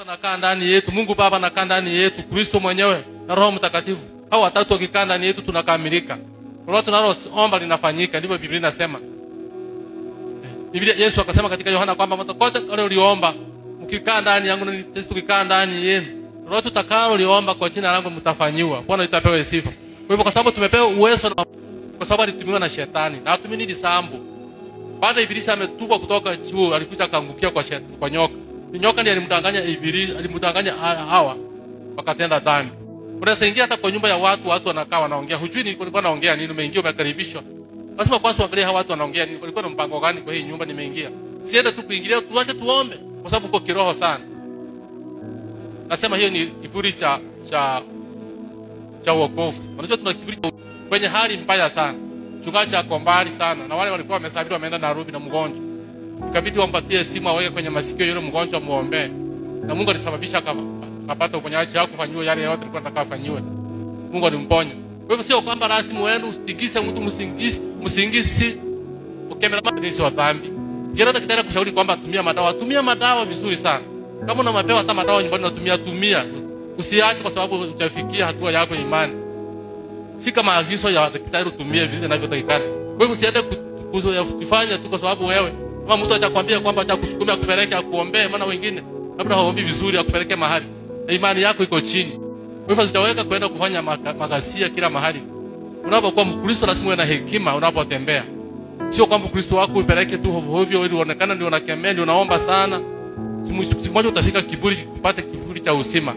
Anakaa ndani yetu, Mungu Baba anakaa ndani yetu, Kristo mwenyewe na Roho Mtakatifu. Hao watatu wakikaa ndani yetu tunakamilika. Lolote tunaloomba linafanyika, ndivyo Biblia inasema. Biblia Yesu akasema katika Yohana kwamba mtakote wale uliomba mkikaa ndani yangu na sisi tukikaa ndani yenu, lolote utakalo kwa jina langu mtafanyiwa. Bwana itapewa sifa. Kwa hivyo kwa sababu tumepewa uwezo na kwa sababu alitumiwa na shetani. Na hatumini disambu. Baada Ibilisi ametupwa kutoka juu, alikuja akaangukia kwa nyoka. Nyoka ndiye alimdanganya Ibilisi, alimdanganya Hawa wakatenda dhambi. Unaweza ingia hata kwa nyumba ya watu wanakaa wanaongea. Hujui nilikuwa naongea nini, umeingia umekaribishwa. Lazima kwanza uangalie hawa watu wanaongea nini, walikuwa na mpango gani kwa hii nyumba nimeingia. Usiende tu kuingilia, tuache tuombe kwa sababu uko kiroho sana. Nasema hiyo ni kiburi cha wokovu. Unajua tuna kiburi kwenye hali mbaya sana. Mchungaji ako mbali sana na wale walikuwa wamesafiri wameenda Nairobi na mgonjwa. Ikabidi wampatie simu aweke kwenye masikio yule mgonjwa muombe. Na Mungu alisababisha akapata uponyaji wake kufanywa yale yote alikuwa anataka afanywe. Mungu alimponya. Kwa hivyo sio kwamba rasmi wenu ustigise mtu msingisi ukemera madini wa dhambi. Kile daktari kushauri kwamba tumia madawa vizuri sana. Kama una mapewa hata madawa nyumbani unatumia. Usiache kwa sababu utafikia hatua yako ya imani. Si kama agizo ya daktari utumie vile inavyotakikana. Kwa hivyo usiende kufanya tu kwa sababu wewe kama mtu atakwambia kwamba atakusukumia kupeleka akuombee, maana wengine labda hawaombi vizuri akupeleke mahali na imani yako iko chini. Kwa hivyo utaweka kwenda kufanya magasia kila mahali. Unapokuwa Mkristo lazima uwe na hekima unapotembea. Sio kwamba Kristo wako upeleke tu hovyo ili uonekane ndio unakemea ndio unaomba sana. Siku moja utafika kiburi kupata kiburi cha usima.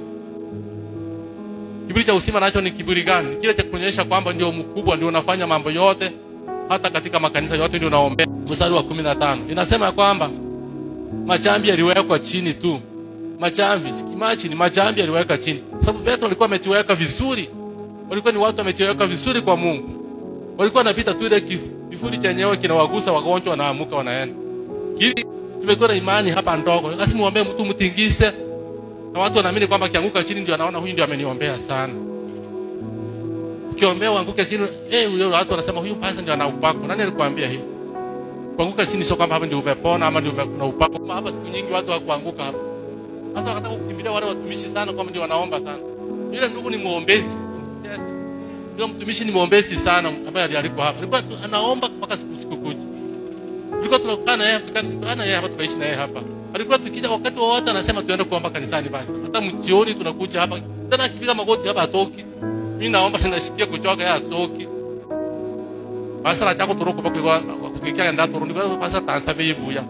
Kiburi cha usima nacho ni kiburi gani? Kile cha kuonyesha kwamba ndio mkubwa ndio unafanya mambo yote hata katika makanisa yote ndio unaombea. Mstari wa 15 inasema kwamba machambi yaliwekwa chini tu. Machambi yaliweka chini. Sababu Petro alikuwa amejiweka vizuri. Walikuwa ni watu wamejiweka vizuri kwa Mungu. Walikuwa wanapita tu ile kifuri chenyewe kinawagusa wagonjwa wanaamuka wanaenda. Kile tumekuwa na imani hapa ndogo. Lazima muombe mtu mtingise. Na watu wanaamini kwamba kianguka chini ndio anaona huyu ndio ameniombea sana. Ukiombea uanguke chini, huyo watu wanasema huyu pasa ndio ana upako. Nani alikwambia hivi? Kuanguka chini sio kwamba hapa ndio umepona ama ndio una upako. Hapa siku nyingi watu hawakuanguka hapa. Sasa wakataka kukimbilia wale watumishi sana kwamba ndio wanaomba sana. Yule ndugu ni muombezi. Yule mtumishi ni muombezi sana ambaye alikuwa hapa. Alikuwa anaomba mpaka siku kuja. Tulikuwa tunakaa na yeye hapa tukaishi na yeye hapa. Alikuwa tukija wakati wote anasema tuende kuomba kanisani basi. Hata mjioni tunakuja hapa. Tena akipiga magoti hapa atoki. Mimi naomba ninasikia kuchoka yeye atoki. Basi anataka turoko kwa kutukia ndio turudi basi atasabe ibuya.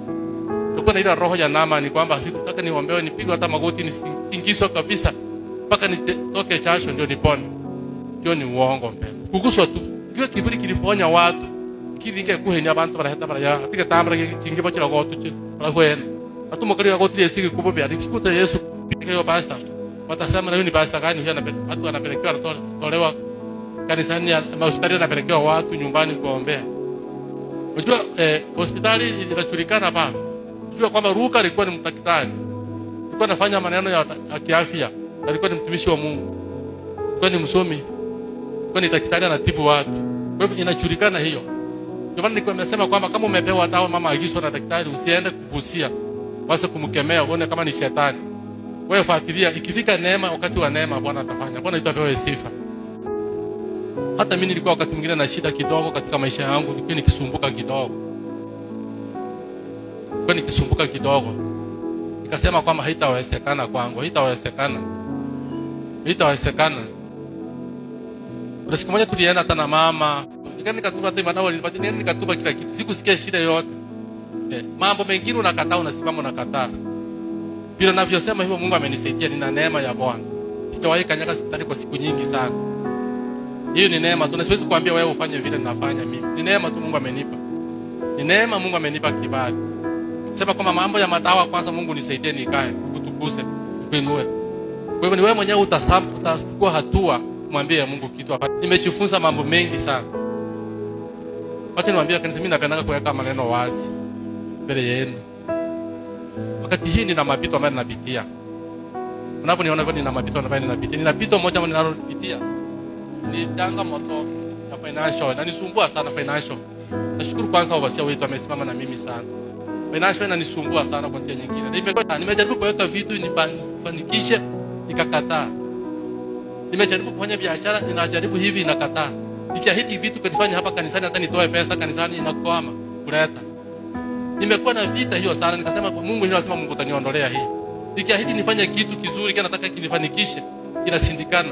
Tuko na ile roho ya nama ni kwamba sikutaka niombewe nipigwe hata magoti nisingiswe kabisa mpaka nitoke chasho ndio nipone. Hiyo ni uongo mbele. Kuguswa tu. Hiyo kiburi kiliponya watu. Kiringe kuhenya abantu baraheta baraya. Atika tamra kinge bachira gotu che. Barahwen. Atumokali goti yesiki kubo bya dikuta Yesu pikayo basta. Watasema na yuni basta gani hiyo watu wanapelekewa tolewa kanisani hospitali anapelekewa watu nyumbani kuombea. Unajua hospitali inajulikana hapa. Unajua kwamba Luka alikuwa ni mtakitari. Alikuwa anafanya maneno ya kiafya. Alikuwa ni mtumishi wa Mungu. Alikuwa ni msomi. Alikuwa ni daktari anatibu watu. Kwa hivyo inajulikana hiyo. Ndio maana nilikuwa nimesema kwamba kama umepewa dawa mama agizo na daktari usiende kubusia. Basi kumkemea uone kama ni shetani. Wewe fuatilia ikifika neema wakati wa neema Bwana atafanya. Bwana itapewa sifa. Hata mimi nilikuwa wakati mwingine na shida kidogo katika maisha yangu, nilikuwa nikisumbuka kidogo. Nikasema kwamba haitawezekana kwangu, haitawezekana. Siku moja tulienda hata na mama, nikatupa tena madawa nilipatia, nikatupa kila kitu. Sikusikia shida yote. Mambo mengine unakataa unasimama unakataa. Bila ninavyosema hivyo Mungu amenisaidia, nina neema ya Bwana. Sitawahi kanyaga hospitali kwa siku nyingi sana. Hiyo ni neema tu. Siwezi kuambia wewe ufanye vile ninafanya mimi. Ni neema tu Mungu amenipa. Ni neema Mungu amenipa kibali. Sema kama mambo ya madawa kwanza Mungu nisaidie nikae, kutukuse, kuinue. Kwa hivyo ni wewe mwenyewe utachukua hatua kumwambia Mungu kitu hapa. Nimejifunza mambo mengi sana. Wakati niwaambia kanisa mimi napenda kuweka maneno wazi mbele yenu. Wakati hii nina mapito ambayo ninapitia. Unaponiona kwa nina mapito ambayo ninapitia. Nina pito moja ambayo ninalopitia. Ni changamoto ya financial na nisumbua sana financial. Nashukuru kwanza wasia wetu amesimama na mimi sana. Financial inanisumbua sana kwa njia nyingine. Nimejaribu kuweka vitu nifanikishe, nikakataa. Nimejaribu kufanya biashara, ninajaribu hivi inakataa. Nikiahidi vitu kunifanya hapa kanisani, hata nitoe pesa kanisani inakwama kuleta. Nimekuwa na vita hiyo sana, nikasema kwa Mungu, lazima Mungu ataniondolea hii. Nikiahidi nifanye kitu kizuri, kana nataka kinifanikishe, kinashindikana.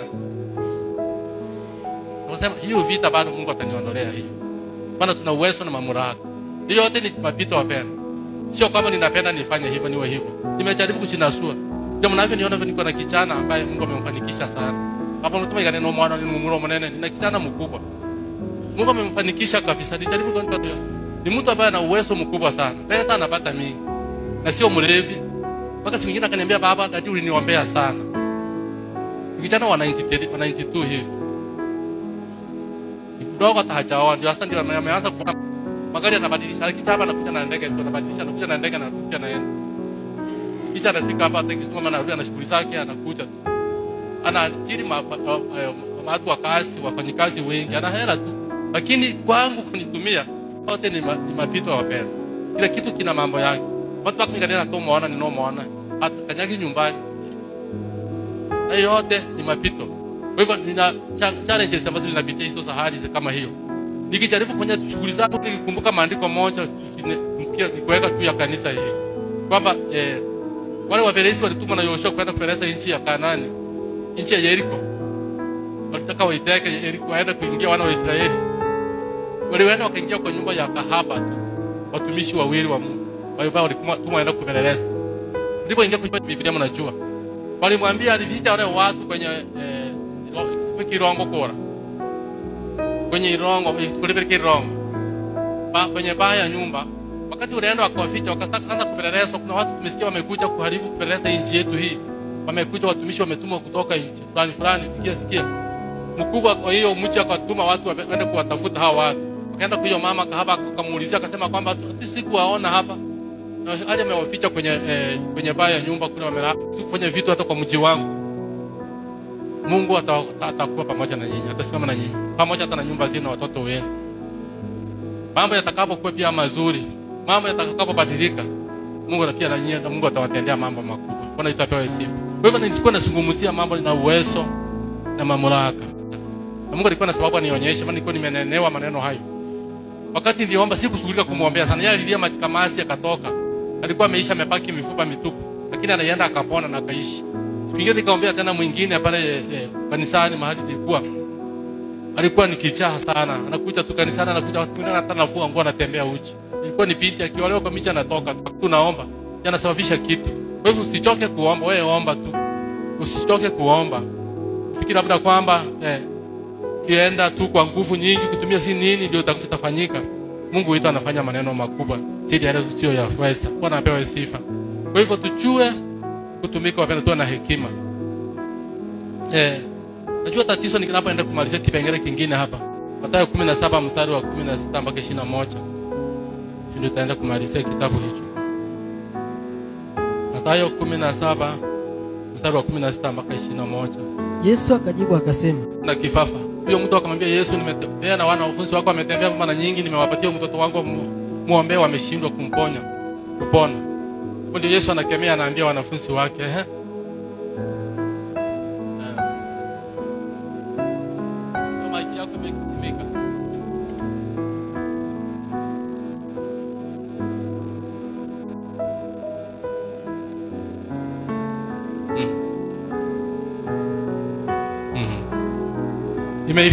Nasema hiyo vita bado Mungu ataniondolea hiyo. Maana tuna uwezo na mamlaka. Hiyo yote ni mapito wapenda. Sio kama ninapenda nifanye hivyo niwe hivyo. Nimejaribu kuchinasua. Ndio mnavyoniona niko na kijana ambaye Mungu amemfanikisha sana. Hapo mtu mwingine no mwana ni mumuro mnene, nina kijana mkubwa. Mungu amemfanikisha kabisa. Nilijaribu kwenda kwa ni mtu ambaye ana uwezo mkubwa sana. Pesa anapata mingi. Na sio mlevi. Mpaka siku nyingine akaniambia, baba, dadi uliniombea sana. Kijana wa 92 hivi. Ndogo atahajawa, ndio sasa ndio ameanza kuona magari yanabadilisha. Kijana anakuja na ndege, anabadilisha, anakuja na ndege na anakuja na yeye. Kisha anafika hapa kama anarudi na shughuli zake, anakuja tu. Anaajiri watu wa kazi, wafanyikazi wengi, ana hela tu. Lakini kwangu kunitumia wote ni mapito ya wapenda. Kila kitu kina mambo yake. Watu wako ngadena tu muona ni no muona. Hata kanyagi nyumbani. Hayo yote ni mapito. Kwa hivyo nina challenges ambazo ninapitia hizo sahari kama hiyo. Nikijaribu kufanya shughuli zangu, nikikumbuka maandiko moja kuweka tu ya kanisa hili. Kwamba wale wapelelezi walitumwa na Yoshua kwenda kupeleleza nchi ya Kanaani, nchi ya Yeriko. Walitaka waiteke Yeriko, waende kuingia wana wa Israeli. Walienda wakaingia kwa nyumba ya kahaba tu. Watumishi wawili wa Mungu. Wao walitumwa waenda kupeleleza. Ndipo ingia kwenye Biblia mnajua. Walimwambia alivizita wale watu kwenye Kirongo kora. Kwenye Irongo, kulibiri Kirongo. Kwenye baa ya nyumba. Wakati unaenda wakawaficha, wakaanza kupeleleza. Kuna watu tumesikia wamekuja kuharibu kupeleleza nchi yetu hii. Wamekuja watumishi wametumwa kutoka nchi fulani, sikia. Mkubwa kwa hiyo mchi akatuma watu waende kuwatafuta hao watu. Wakaenda kwa hiyo mama kahaba akamuulizia, akasema kwamba sikuwaona hapa. Na hali amewaficha kwenye baa ya nyumba kule, wamelala kufanya vitu hata kwa mji wangu. Mungu atakuwa pamoja na nyinyi, atasimama na nyinyi. Pamoja hata na nyumba zenu, watoto wenu. Mambo yatakapokuwa pia mazuri, mambo yatakapobadilika, Mungu na pia na nyinyi, Mungu atawatendea mambo makubwa. Bwana itapewa sifa. Kwa hivyo nilikuwa nasungumusia mambo na uwezo na mamlaka. Na Mungu alikuwa na sababu anionyeshe, maana nilikuwa nimenenewa maneno hayo. Wakati niliomba sikushughulika kumuombea sana. Yeye alilia machikamasi akatoka. Alikuwa ameisha amepaki mifupa mitupu, lakini anaenda akapona na akaishi. Siku nyingine nikaombea tena mwingine pale kanisani mahali nilikuwa. Alikuwa ni kichaa sana. Anakuja tu kanisani, anakuja watu wengine hata nafua nguo anatembea uchi. Ilikuwa ni binti akiolewa kwa micha anatoka. Tunaomba. Yanasababisha kitu. Kwa hivyo usichoke kuomba, wewe omba tu. Usichoke kuomba. Fikiri labda kwamba kienda tu kwa nguvu nyingi kutumia si nini ndio utafanyika. Mungu wetu anafanya maneno makubwa. Sisi yale tusio yaweza. Bwana apewe sifa. Kwa hivyo tujue kutumika wapenda tu na hekima. Najua tatizo ni ninapoenda kumalizia kipengele kingine hapa. Mathayo 17 mstari wa 16 mpaka 21. Ndio tutaenda kumalizia kitabu hicho. Mathayo 17 mstari wa 16 mpaka 21. Yesu akajibu akasema, na kifafa. Huyo mtu akamwambia Yesu, nimetembea na wana wanafunzi wako wametembea mara nyingi, nimewapatia mtoto wangu muombe, wameshindwa kupona. Ndio Yesu anakemea, anaambia wanafunzi wake, kama hiki yako imekisimika.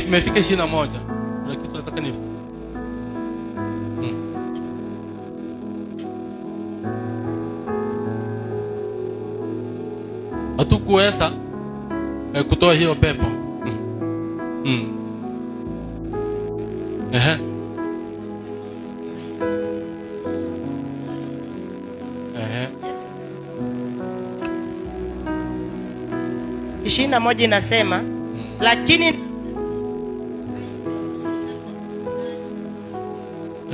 Imefika 21. Kuna kitu nataka ni hatukuweza kutoa hiyo pepo. Ehe. 21 inasema, lakini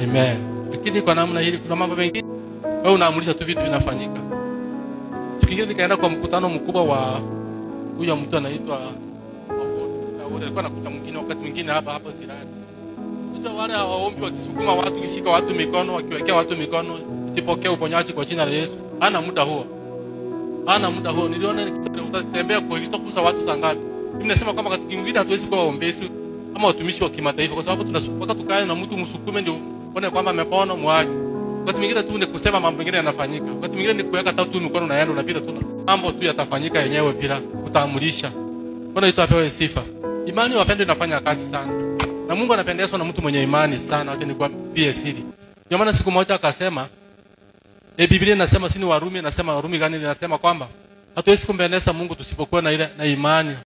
Amen. Lakini kwa namna hili kuna mambo mengi. Wewe unaamulisha tu vitu vinafanyika. Siku nyingine nikaenda kwa mkutano mkubwa wa huyo mtu anaitwa Wawori. Alikuwa anakuja mwingine wakati mwingine hapa Sirani. Ndio wale hawaombi wakisukuma watu, kishika watu mikono, wakiwekea watu mikono, ukipokea uponyaji kwa jina la Yesu. Hana muda huo. Hana muda huo. Niliona utatembea kuigiza kusa watu sangapi. Mimi nasema kama wakati mwingine hatuwezi kuwa waombezi ama watumishi wa kimataifa kwa sababu tunasukuka tukae na mtu msukume ndio uone kwamba amepona muache. Wakati mwingine tu ni kusema mambo mengine yanafanyika. Wakati mwingine ni kuweka tu mkono unaenda unapita tu. Mambo tu yatafanyika yenyewe bila kutaamulisha. Bwana yetu apewe sifa. Imani wapendwa inafanya kazi sana. Na Mungu anapendezwa na mtu mwenye imani sana. Acha nikwambie siri. Ndio maana siku moja akasema Biblia inasema sini Warumi inasema Warumi gani inasema kwamba hatuwezi kumpendeza Mungu tusipokuwa na ile na imani.